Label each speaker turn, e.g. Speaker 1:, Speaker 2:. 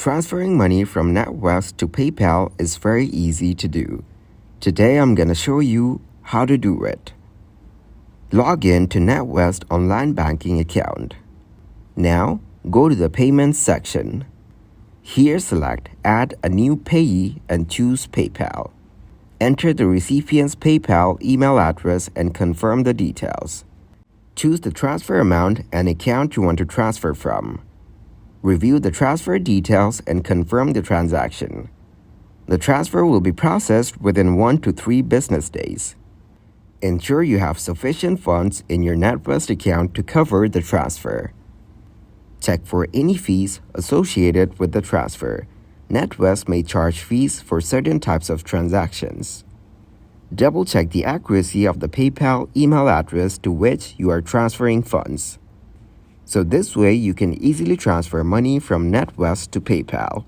Speaker 1: Transferring money from Natwest to PayPal is very easy to do. Today I'm going to show you how to do it. Log in to Natwest online banking account. Now go to the Payments section. Here select Add a new payee and choose PayPal. Enter the recipient's PayPal email address and confirm the details. Choose the transfer amount and account you want to transfer from. Review the transfer details and confirm the transaction. The transfer will be processed within 1 to 3 business days. Ensure you have sufficient funds in your Natwest account to cover the transfer. Check for any fees associated with the transfer. Natwest may charge fees for certain types of transactions. Double-check the accuracy of the PayPal email address to which you are transferring funds. So this way you can easily transfer money from Natwest to PayPal.